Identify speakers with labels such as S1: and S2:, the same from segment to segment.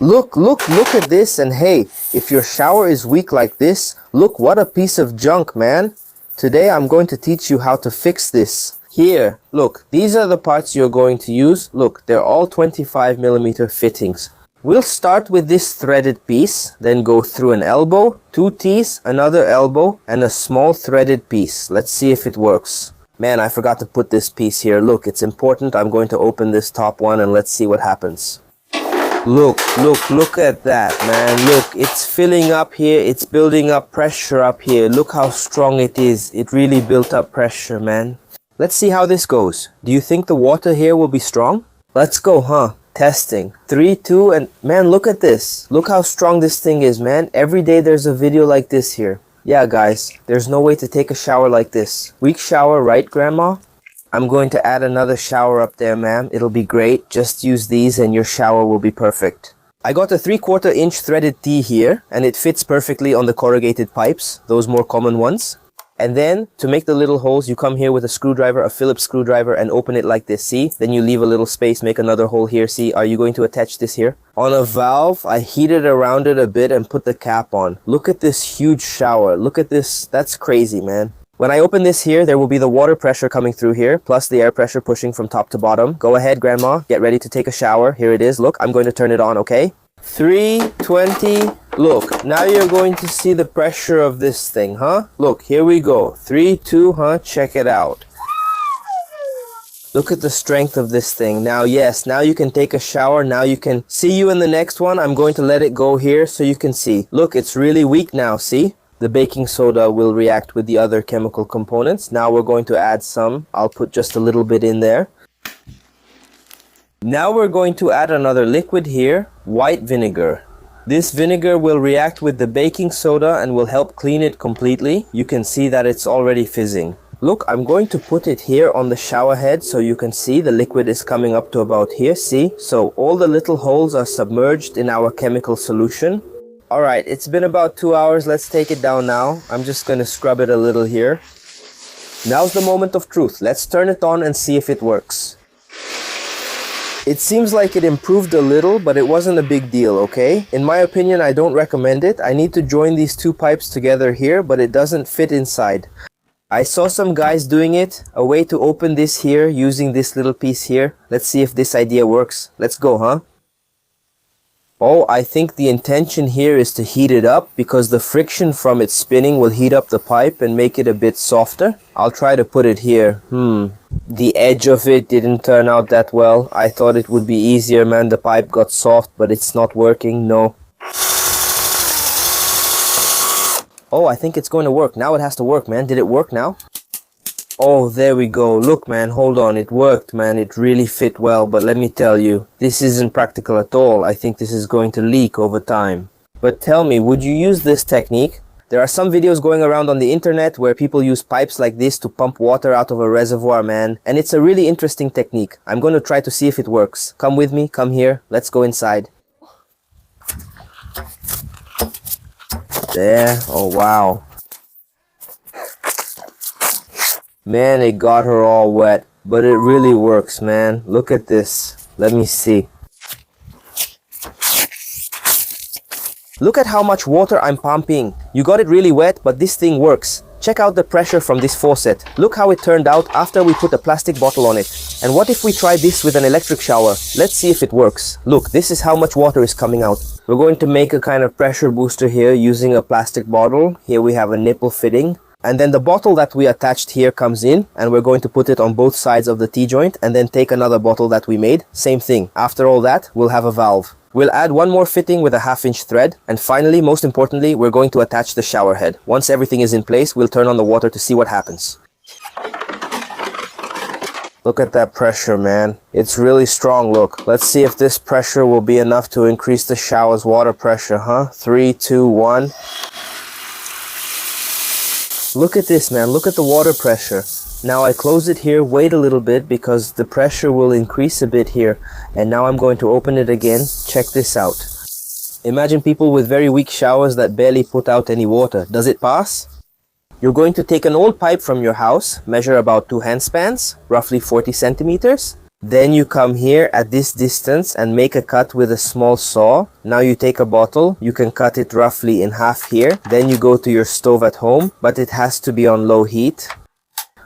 S1: Look at this, and hey, if your shower is weak like this, look what a piece of junk, man. Today I'm going to teach you how to fix this. Here, look, these are the parts you're going to use. Look, they're all 25mm fittings. We'll start with this threaded piece, then go through an elbow, 2 T's, another elbow, and a small threaded piece. Let's see if it works. Man, I forgot to put this piece here. Look, it's important. I'm going to open this top one and let's see what happens. Look at that, man. Look, it's filling up here. It's building up pressure up here. Look how strong it is. It really built up pressure, man. Let's see how this goes. Do you think the water here will be strong? Let's go, huh? Testing. 3, 2, and man, look at this. Look how strong this thing is, man. Every day there's a video like this here. Yeah, guys, there's no way to take a shower like this. Weak shower, right, Grandma? I'm going to add another shower up there, ma'am. It'll be great. Just use these and your shower will be perfect. I got a 3/4 inch threaded T here, and it fits perfectly on the corrugated pipes, those more common ones. And then, to make the little holes, you come here with a screwdriver, a Phillips screwdriver, and open it like this, see? Then you leave a little space, make another hole here, see? Are you going to attach this here? On a valve, I heated around it a bit and put the cap on. Look at this huge shower. Look at this. That's crazy, man. When I open this here, there will be the water pressure coming through here, plus the air pressure pushing from top to bottom. Go ahead, Grandma. Get ready to take a shower. Here it is. Look, I'm going to turn it on, okay? 320. Look, now you're going to see the pressure of this thing, huh? Look, here we go. 3, 2, huh? Check it out. Look at the strength of this thing. Now, yes, now you can take a shower. Now you can see you in the next one. I'm going to let it go here so you can see. Look, it's really weak now, see? The baking soda will react with the other chemical components. Now we're going to add some. I'll put just a little bit in there. Now we're going to add another liquid here, white vinegar. This vinegar will react with the baking soda and will help clean it completely. You can see that it's already fizzing. Look, I'm going to put it here on the shower head so you can see the liquid is coming up to about here, see? So all the little holes are submerged in our chemical solution. Alright, it's been about 2 hours. Let's take it down now. I'm just going to scrub it a little here. Now's the moment of truth. Let's turn it on and see if it works. It seems like it improved a little, but it wasn't a big deal, okay? In my opinion, I don't recommend it. I need to join these 2 pipes together here, but it doesn't fit inside. I saw some guys doing it. A way to open this here using this little piece here. Let's see if this idea works. Let's go, huh? Oh, I think the intention here is to heat it up because the friction from it spinning will heat up the pipe and make it a bit softer. I'll try to put it here. The edge of it didn't turn out that well. I thought it would be easier, man. The pipe got soft, but it's not working. No. Oh, I think it's going to work. Now it has to work, man. Did it work now? Oh, there we go. Look, man, hold on. It worked, man. It really fit well, but let me tell you, this isn't practical at all. I think this is going to leak over time. But tell me, would you use this technique? There are some videos going around on the internet where people use pipes like this to pump water out of a reservoir, man. And it's a really interesting technique. I'm going to try to see if it works. Come with me. Come here. Let's go inside. There. Oh, wow. Man, it got her all wet, but it really works, man. Look at this. Let me see. Look at how much water I'm pumping. You got it really wet, but this thing works. Check out the pressure from this faucet. Look how it turned out after we put a plastic bottle on it. And what if we try this with an electric shower? Let's see if it works. Look, this is how much water is coming out. We're going to make a kind of pressure booster here using a plastic bottle. Here we have a nipple fitting. And then the bottle that we attached here comes in, and we're going to put it on both sides of the T-joint and then take another bottle that we made. Same thing. After all that, we'll have a valve. We'll add one more fitting with a 1/2 inch thread. And finally, most importantly, we're going to attach the shower head. Once everything is in place, we'll turn on the water to see what happens. Look at that pressure, man. It's really strong, look. Let's see if this pressure will be enough to increase the shower's water pressure, huh? 3, 2, 1. Look at this, man. Look at the water pressure. Now I close it here, wait a little bit because the pressure will increase a bit here. And now I'm going to open it again. Check this out. Imagine people with very weak showers that barely put out any water. Does it pass? You're going to take an old pipe from your house, measure about 2 handspans, roughly 40 centimeters. Then you come here at this distance and make a cut with a small saw. Now you take a bottle, you can cut it roughly in half here. Then you go to your stove at home, but it has to be on low heat.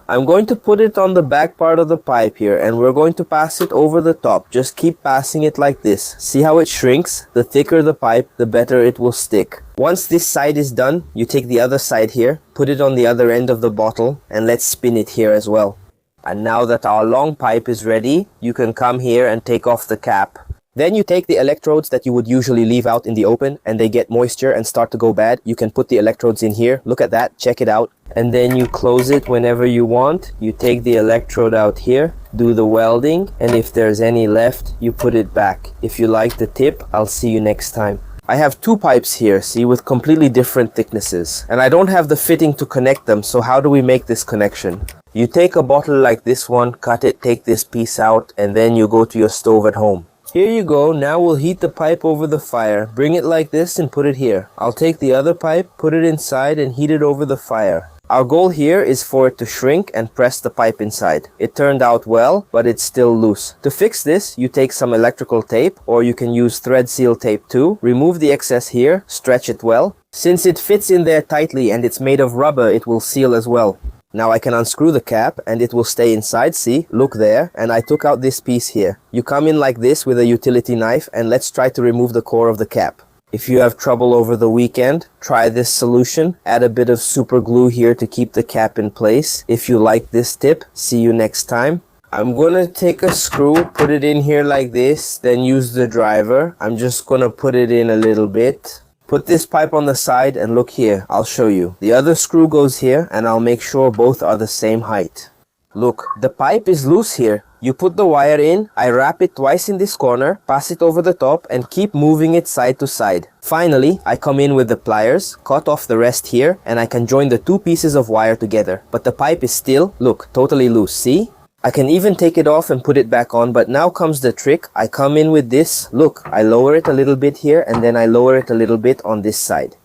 S1: I'm going to put it on the back part of the pipe here, and we're going to pass it over the top. Just keep passing it like this. See how it shrinks? The thicker the pipe, the better it will stick. Once this side is done, you take the other side here, put it on the other end of the bottle, and let's spin it here as well. And now that our long pipe is ready, you can come here and take off the cap. Then you take the electrodes that you would usually leave out in the open and they get moisture and start to go bad. You can put the electrodes in here. Look at that. Check it out. And then you close it whenever you want. You take the electrode out here, do the welding, and if there's any left, you put it back. If you like the tip, I'll see you next time. I have two pipes here, see, with completely different thicknesses. And I don't have the fitting to connect them, so how do we make this connection? You take a bottle like this one, cut it, take this piece out, and then you go to your stove at home. Here you go. Now we'll heat the pipe over the fire. Bring it like this and put it here. I'll take the other pipe, put it inside, and heat it over the fire. Our goal here is for it to shrink and press the pipe inside. It turned out well, but it's still loose. To fix this, you take some electrical tape, or you can use thread seal tape too. Remove the excess here, stretch it well. Since it fits in there tightly and it's made of rubber, it will seal as well. Now I can unscrew the cap and it will stay inside, see, look there, and I took out this piece here. You come in like this with a utility knife and let's try to remove the core of the cap. If you have trouble over the weekend, try this solution. Add a bit of super glue here to keep the cap in place. If you like this tip, see you next time. I'm gonna take a screw, put it in here like this, then use the driver. I'm just gonna put it in a little bit. Put this pipe on the side and look here, I'll show you. The other screw goes here and I'll make sure both are the same height. Look, the pipe is loose here. You put the wire in, I wrap it twice in this corner, pass it over the top and keep moving it side to side. Finally, I come in with the pliers, cut off the rest here, and I can join the two pieces of wire together. But the pipe is still, look, totally loose, see? I can even take it off and put it back on, but now comes the trick. I come in with this, look, I lower it a little bit here and then I lower it a little bit on this side.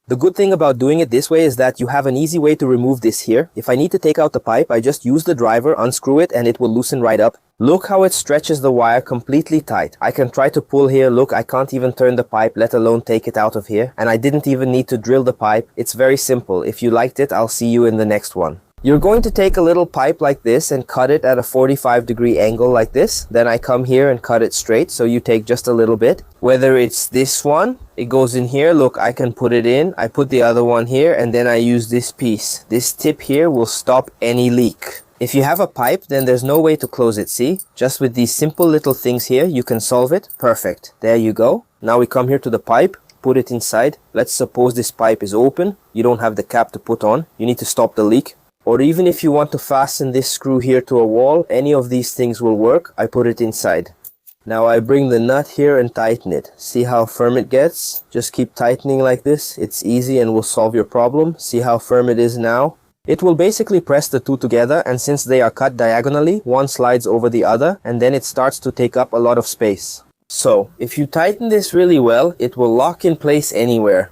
S1: The good thing about doing it this way is that you have an easy way to remove this here. If I need to take out the pipe, I just use the driver, unscrew it, and it will loosen right up. Look how it stretches the wire completely tight. I can try to pull here. Look, I can't even turn the pipe, let alone take it out of here. And I didn't even need to drill the pipe. It's very simple. If you liked it, I'll see you in the next one. You're going to take a little pipe like this and cut it at a 45-degree angle like this. Then I come here and cut it straight, so you take just a little bit. Whether it's this one, it goes in here. Look, I can put it in. I put the other one here and then I use this piece. This tip here will stop any leak. If you have a pipe, then there's no way to close it, see? Just with these simple little things here, you can solve it. Perfect. There you go. Now we come here to the pipe. Put it inside. Let's suppose this pipe is open. You don't have the cap to put on. You need to stop the leak. Or even if you want to fasten this screw here to a wall, any of these things will work. I put it inside. Now I bring the nut here and tighten it. See how firm it gets? Just keep tightening like this. It's easy and will solve your problem. See how firm it is now? It will basically press the two together, and since they are cut diagonally, one slides over the other and then it starts to take up a lot of space. So, if you tighten this really well, it will lock in place anywhere.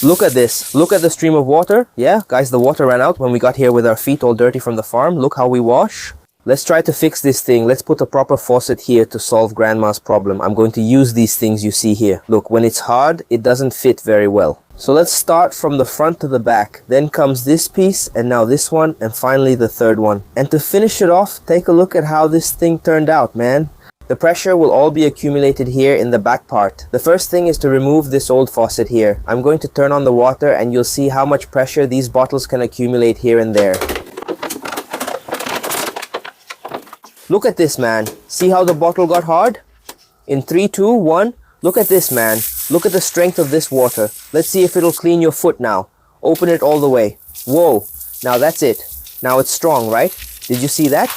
S1: Look at this. Look at the stream of water. Yeah, guys, the water ran out when we got here with our feet all dirty from the farm. Look how we wash. Let's try to fix this thing. Let's put a proper faucet here to solve Grandma's problem. I'm going to use these things you see here. Look, when it's hard, it doesn't fit very well. So let's start from the front to the back. Then comes this piece, and now this one, and finally the third one. And to finish it off, take a look at how this thing turned out, man. The pressure will all be accumulated here in the back part. The first thing is to remove this old faucet here. I'm going to turn on the water and you'll see how much pressure these bottles can accumulate here and there. Look at this, man. See how the bottle got hard? In 3, 2, 1. Look at this, man. Look at the strength of this water. Let's see if it'll clean your foot now. Open it all the way. Whoa. Now that's it. Now it's strong, right? Did you see that?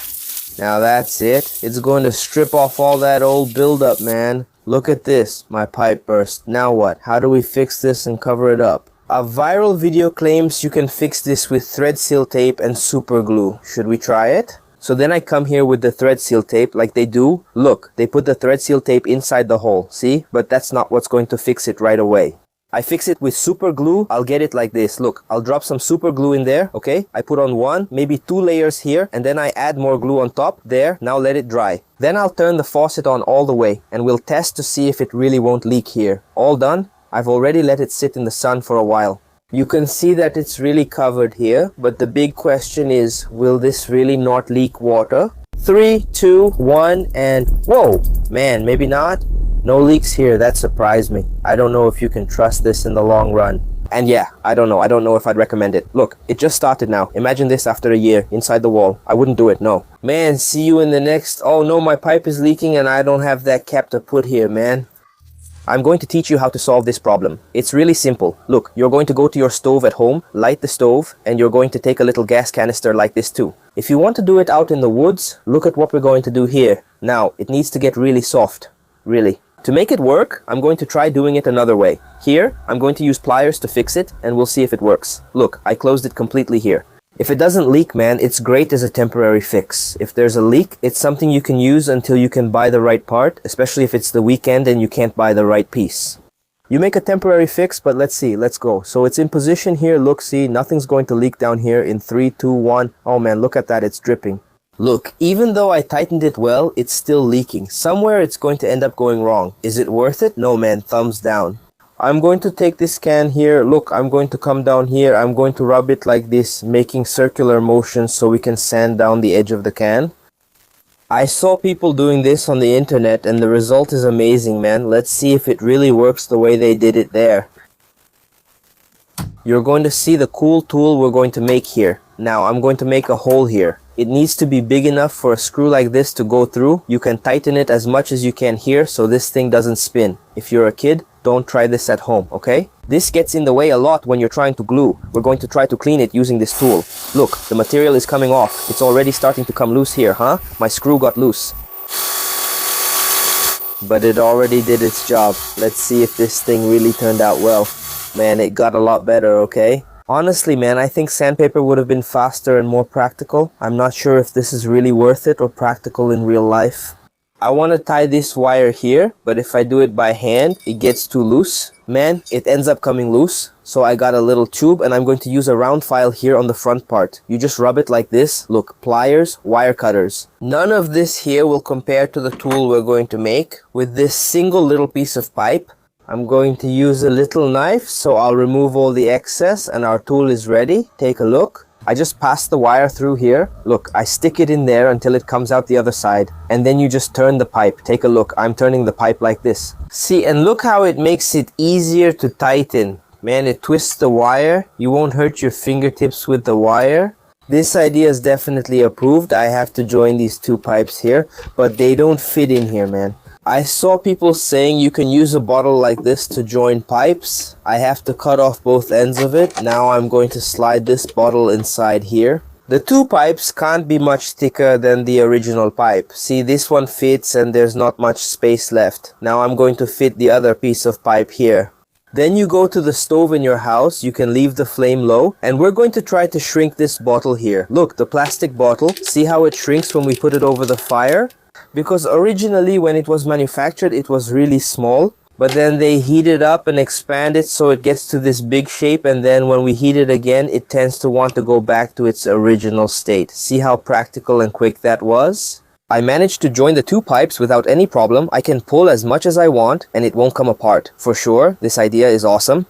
S1: Now that's it. It's going to strip off all that old buildup, man. Look at this. My pipe burst. Now what? How do we fix this and cover it up? A viral video claims you can fix this with thread seal tape and super glue. Should we try it? So then I come here with the thread seal tape like they do. Look, they put the thread seal tape inside the hole. See? But that's not what's going to fix it right away. I fix it with super glue. I'll get it like this. Look, I'll drop some super glue in there, okay? I put on 1, maybe 2 layers here, and then I add more glue on top. There, now let it dry. Then I'll turn the faucet on all the way, and we'll test to see if it really won't leak here. All done. I've already let it sit in the sun for a while. You can see that it's really covered here, but the big question is, will this really not leak water? 3, 2, 1, and whoa! Man, maybe not. No leaks here. That surprised me. I don't know if you can trust this in the long run. And yeah, I don't know if I'd recommend it. Look, it just started now. Imagine this after a year, inside the wall. I wouldn't do it, no. Man, see you in the next... Oh no, my pipe is leaking and I don't have that cap to put here, man. I'm going to teach you how to solve this problem. It's really simple. Look, you're going to go to your stove at home, light the stove, and you're going to take a little gas canister like this too. If you want to do it out in the woods, look at what we're going to do here. Now, it needs to get really soft. Really. To make it work, I'm going to try doing it another way. Here, I'm going to use pliers to fix it, and we'll see if it works. Look, I closed it completely here. If it doesn't leak, man, it's great as a temporary fix. If there's a leak, it's something you can use until you can buy the right part, especially if it's the weekend and you can't buy the right piece. You make a temporary fix, but let's see, let's go. So it's in position here, look, see, nothing's going to leak down here in 3, 2, 1. Oh man, look at that, it's dripping. Look, even though I tightened it well, it's still leaking. Somewhere it's going to end up going wrong. Is it worth it? No man, thumbs down. I'm going to take this can here. Look, I'm going to come down here. I'm going to rub it like this, making circular motions so we can sand down the edge of the can. I saw people doing this on the internet and the result is amazing, man. Let's see if it really works the way they did it there. You're going to see the cool tool we're going to make here. Now, I'm going to make a hole here. It needs to be big enough for a screw like this to go through. You can tighten it as much as you can here so this thing doesn't spin. If you're a kid, don't try this at home, okay? This gets in the way a lot when you're trying to glue. We're going to try to clean it using this tool. Look, the material is coming off. It's already starting to come loose here, huh? My screw got loose. But it already did its job. Let's see if this thing really turned out well. Man, it got a lot better, okay? Honestly, man, I think sandpaper would have been faster and more practical. I'm not sure if this is really worth it or practical in real life. I want to tie this wire here, but if I do it by hand, it gets too loose. Man, it ends up coming loose. So I got a little tube and I'm going to use a round file here on the front part. You just rub it like this. Look, pliers, wire cutters. None of this here will compare to the tool we're going to make. With this single little piece of pipe, I'm going to use a little knife, so I'll remove all the excess and our tool is ready. Take a look. I just pass the wire through here. Look, I stick it in there until it comes out the other side. And then you just turn the pipe. Take a look. I'm turning the pipe like this. See, and look how it makes it easier to tighten. Man, it twists the wire. You won't hurt your fingertips with the wire. This idea is definitely approved. I have to join these two pipes here, but they don't fit in here, man. I saw people saying you can use a bottle like this to join pipes. I have to cut off both ends of it. Now I'm going to slide this bottle inside here. The two pipes can't be much thicker than the original pipe. See, this one fits and there's not much space left. Now I'm going to fit the other piece of pipe here. Then you go to the stove in your house. You can leave the flame low. And we're going to try to shrink this bottle here. Look, the plastic bottle. See how it shrinks when we put it over the fire? Because originally when it was manufactured, it was really small. But then they heat it up and expand it so it gets to this big shape. And then when we heat it again, it tends to want to go back to its original state. See how practical and quick that was? I managed to join the two pipes without any problem. I can pull as much as I want and it won't come apart. For sure, this idea is awesome.